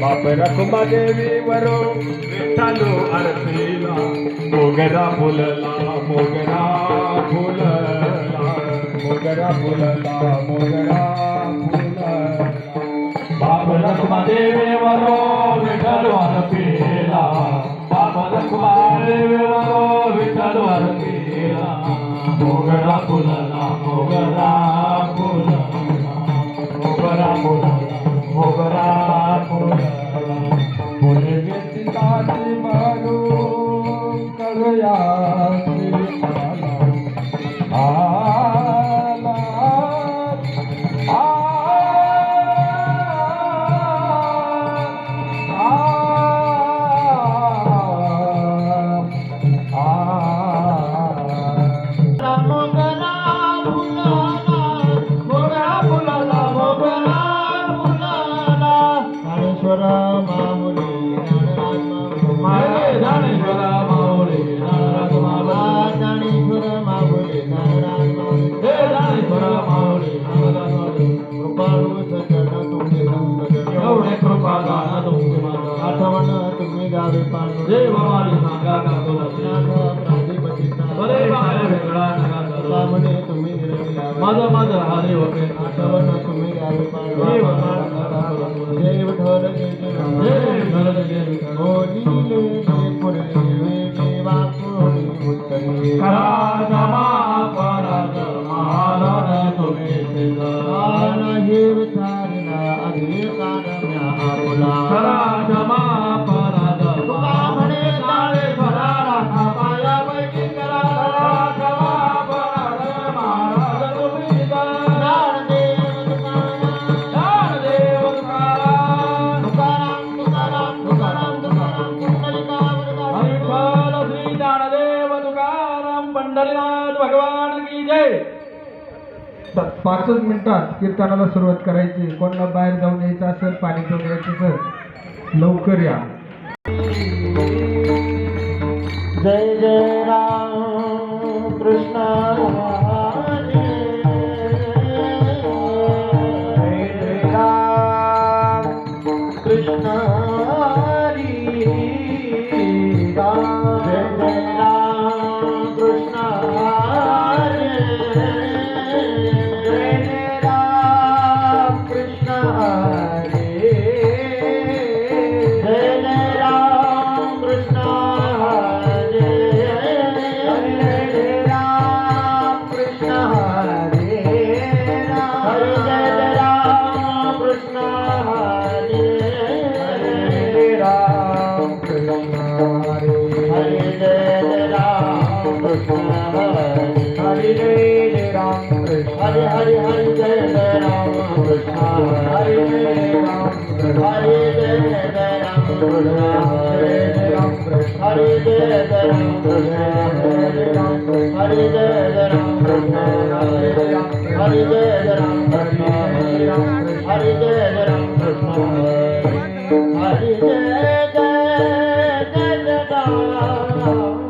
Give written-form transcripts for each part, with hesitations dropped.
बाप रखुमा देवी वरो विठ्ठलो आरतीला मोगरा फुलला मोगरा फुलला मोगरा फुलला मोगरा फुलला बाप रखुमा देवी वरो विठ्ठलो आरतीला बाप रखुमा देवी वरो विठ्ठलो आरतीला मोगरा फुलला मोगरा फुलला मोगरा फुलला मोगरा फुलला फुले व्यतीताची मारू कळया आला आठवण तुम्ही गावे पाणी जय भवानी सांगा कातो बरे बाहेर वेगळा म्हणे तुम्ही माझं माझं हरे होते आठवण तुम्ही गावे पाणी जय विठ्ठल जय विठ्ठल जय विठ्ठल बोलिले पूर्वे वाकुळी उत्तरी करा जमा करा जमालन तुम्ही सिद्ध हे विचारला अधिकारम्या आपुला करा जमा करा जमा म्हणे काळे भरा राखा पाया पैकी करा जमा करा महाराज तुम्ही सिद्ध ज्ञानदेव तुकाराम पंढरीनाथ भगवान की जय. 5 मिनिटात कीर्तनाला सुरुवात करायची. कोणाला बाहेर जाऊन यायचं असेल पाणी पिऊन यायचं तर लवकर या. जय जय राम कृष्ण कृष्ण हरी राम जय जय राम कृष्ण हरी जय जय राम कृष्ण हरी जय जय राम कृष्ण हरी जय जय राम कृष्ण हरी हरि जय जय राम कृष्ण हरी राम कृष्ण हरे हरे जय राम कृष्ण हरे हरे जय राम कृष्ण हरे हरे हरे जय राम कृष्ण हरे राम हरे जय राम कृष्ण हरे राम कृष्ण हरे जय राम कृष्ण हरे राम हरे जय राम कृष्ण हरे राम हरे जय राम कृष्ण हरे राम हरे जय राम कृष्ण हरे जय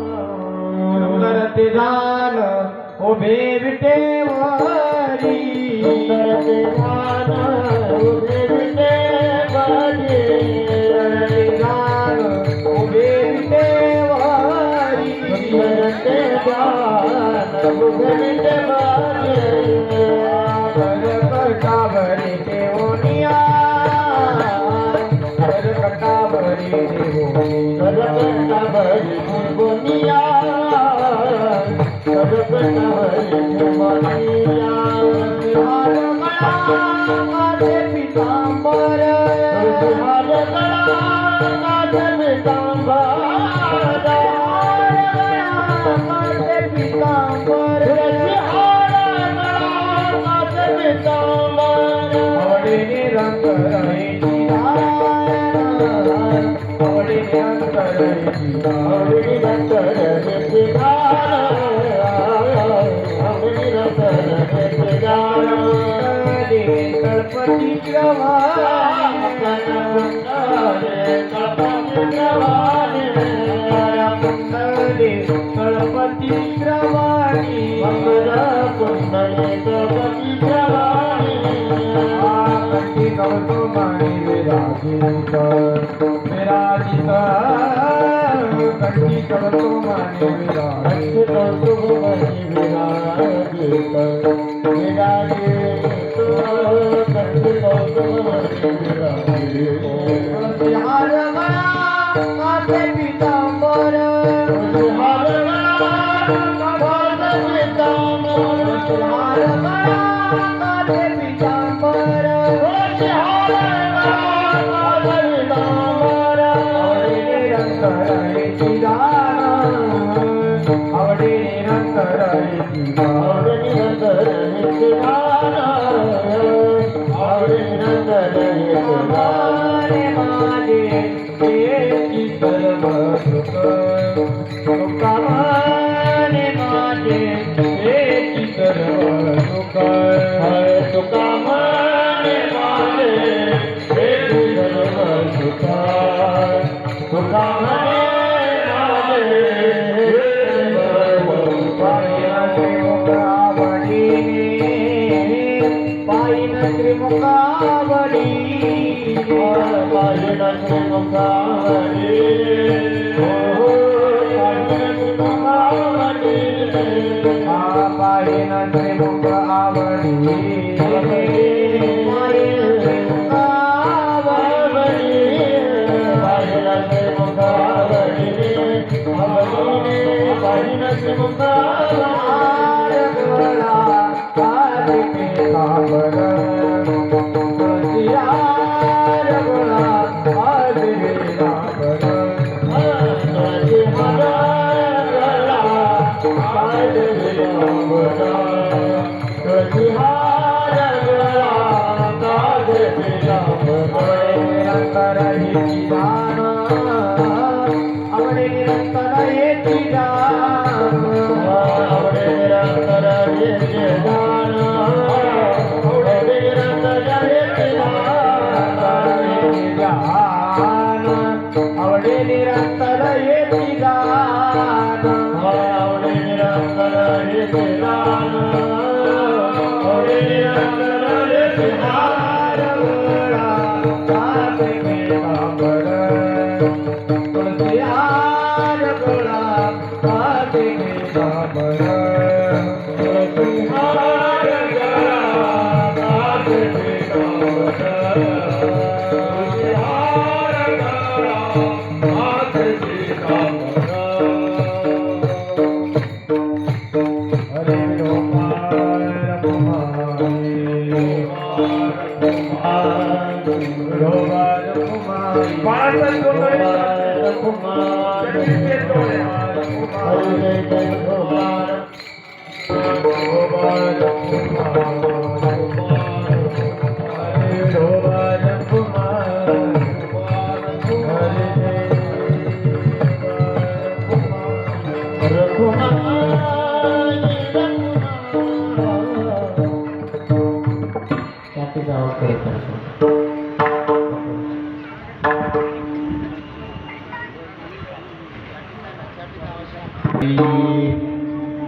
सुंदर ते जान उभे विटेवारी सुंदर ते जान उभे विटेवारी सुंदर ते जान उभे विटेवारी सुंदर ते जान उभे विटेवारी कटावरी देवनिया कटावरी देवनिया हरी गुनिया कृष्ण हरी गुनिया हार गळा माझे पितांबर हार गळा माझे पितांबर माझे पितांबर आवडे निरंतराची आवडे निरंतराची आवडे निरंतराची गणपती गणपती श्रवाणी कुंडली गणपती श्रवाणी कंठी कौतुमानी विराजित विराजित कंठी कौतुमानी विराजित कौतुमानी विराजित विराजित कंठी कौतुमानी विराजित हार गळा माझे पितांबर हार गळा माझे पितांबर हार गळा माझे पितांबर आवडे निरंतराची दान आवडे निरंतराची आवडे निरंतराची दान आवडे निरंतराची माझे देची सर्व सुख सुखाने माझे देची सर्व सुख सुखाने माझे देची सर्व सुख सुखाने माझे श्रीमुख आवडीने पायीन श्रीमुख आवडीने पायीन श्रीमुख आवडीने पायीन श्रीमुख आवडीने आवडे निरंतराची दान आवडे निरंतराची दान आवडे निरंतराची दान आवडे निरंतराची दान आवडे निरंतराची दान आवडे निरंतराची दान तुलसी हार गळा माझे पितांबर तुलसी हार गळा माझे पितांबर तुलसी हार गळा माझे पितांबर हरे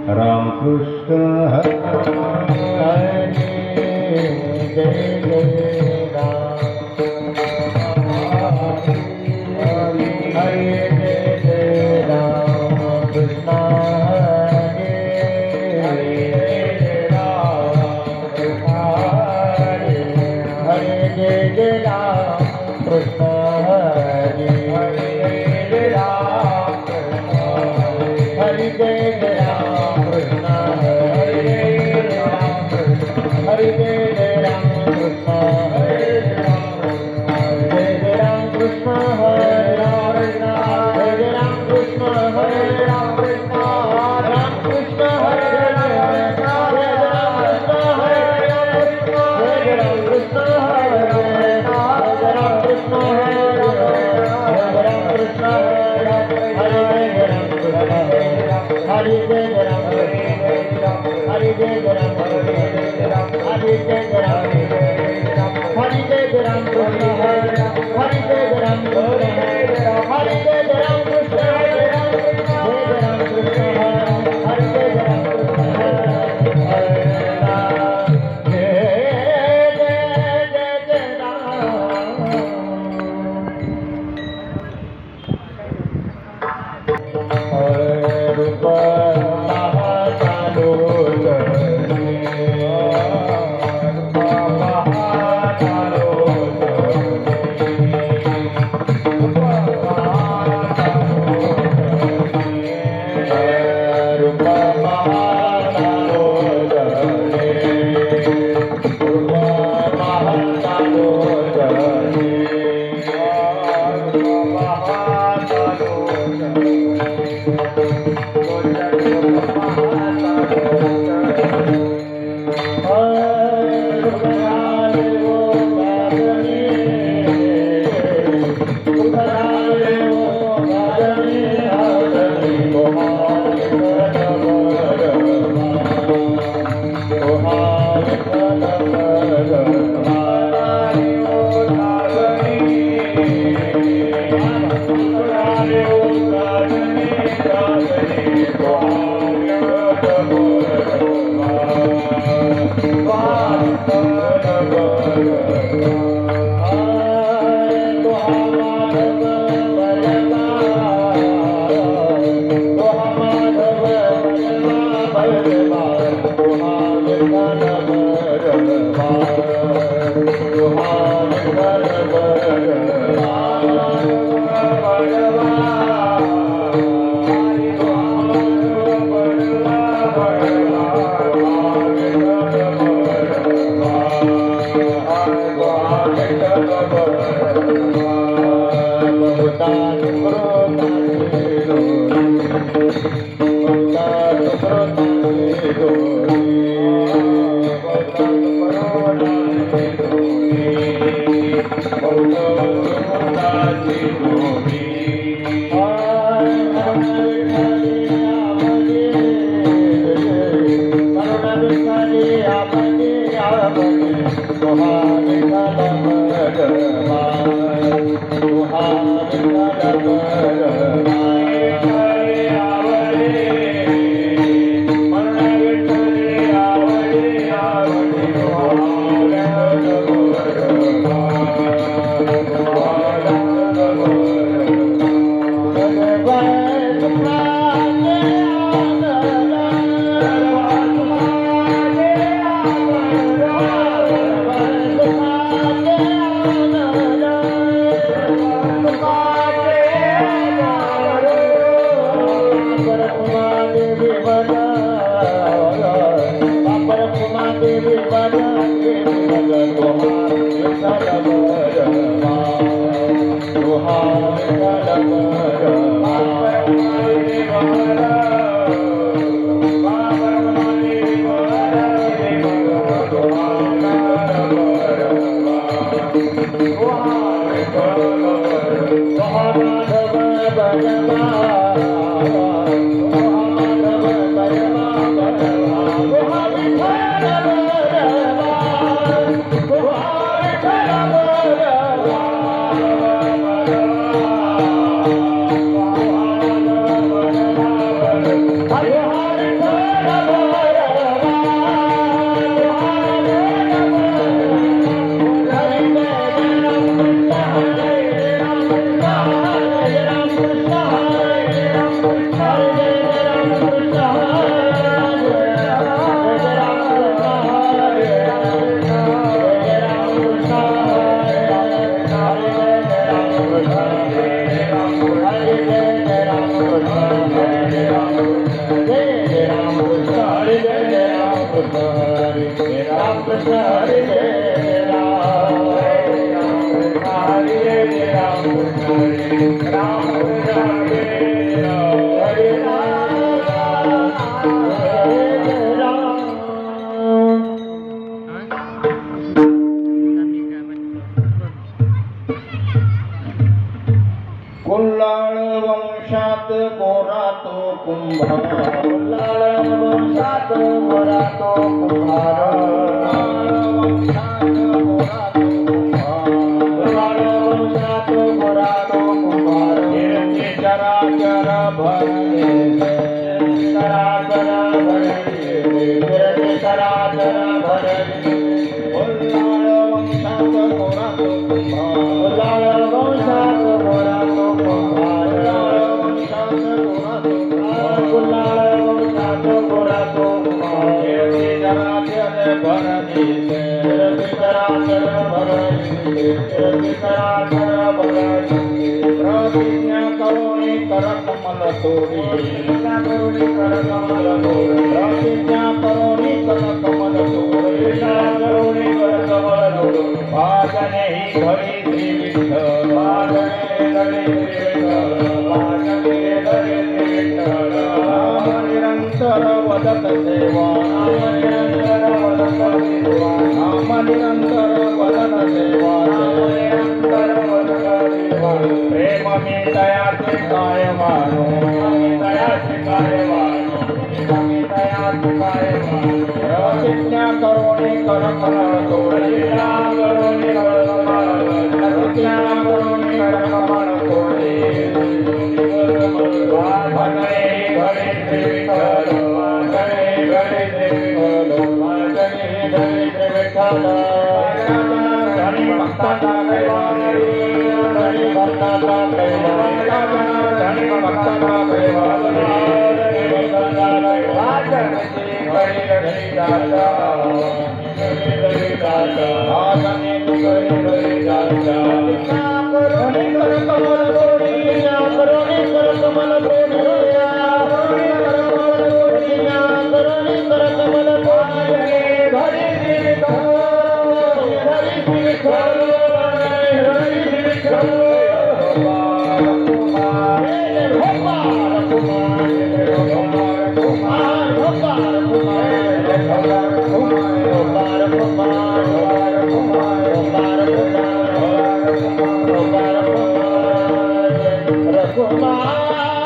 रामकृष्ण हरे जय जय राम हरे जय जय राम कृष्ण हरे जय राम कृष्ण हरे जय जय राम कृष्ण हरे जय Ram Hare Jai Ram, Hare Jai Ram, Hare Jai Ram, Hare Jai Ram, Hare Jai Ram, Krishna Hare Ram, Hare Jai Ram, Krishna Hare Ram, Hare Jai Ram, Krishna Hare Ram, Jai Ram Krishna Hare Ram, Hare Jai Ram, Krishna Hare Ram, Hare Ram, Jai Jai Ram. Hare Rupa कुल्लाळ वंशात गोरा तो कुंभार लाळ वंशात गोरा तो कुंभार लाळ वंशात गोरा तो कुंभार कीर्ती चराचर भरले चराचर भरले कीर्ती चराचर भरले लाळ वंशात गोरा तो कुंभार लाळ वंशात गोरा तो कुंभार लाळ वंशात गोरा तो कुंभार लाळ वंशात गोरा तो कुंभार कीर्ती चराचर भरले कीर्ती चराचर भरले कीर्ती चराचर भरले प्रतिज्ञा करोनी कर कमल तोडी प्रतिज्ञा करोनी कर कमल तोडी प्रतिज्ञा करोनी कर कमल तोडी करोनी कर कमल तोडी वाजने ही घडी श्री विठ्ठल वाजने घडी श्री विठ्ठल वाजने घडी श्री विठ्ठल नाम निरंतर वदत सेवा नाम निरंतर वदत सेवा नाम निरंतर वदत सेवा निरंतर वदत सेवा प्रेम में दयाचे काय वानो दयाचे काय वानो प्रेम दयाचे काय वानो प्रतिज्ञा करोनी कर कमल तोडी करोनी कर कमल प्रतिज्ञा करोनी कर कमल तोडी वाजने घडी श्री विठ्ठल वाजने घडी श्री विठ्ठल वाजने घडी श्री विठ्ठल धनी भक्ताचा कैवारी धनी भक्ताचा कैवारी धनी भक्ताचा कैवारी वाजने घडी घडी जाता घडी जाता वाजने घडी घडी जाता करोनी कर कमल तोडी करोनी कर कमल तोडी करोनी कर कमल तोडी घडी श्री विठ्ठल घडी श्री विठ्ठल घडी श्री विठ्ठल कुमार कुमार कुमार कुमार कुमार कुमार कुमार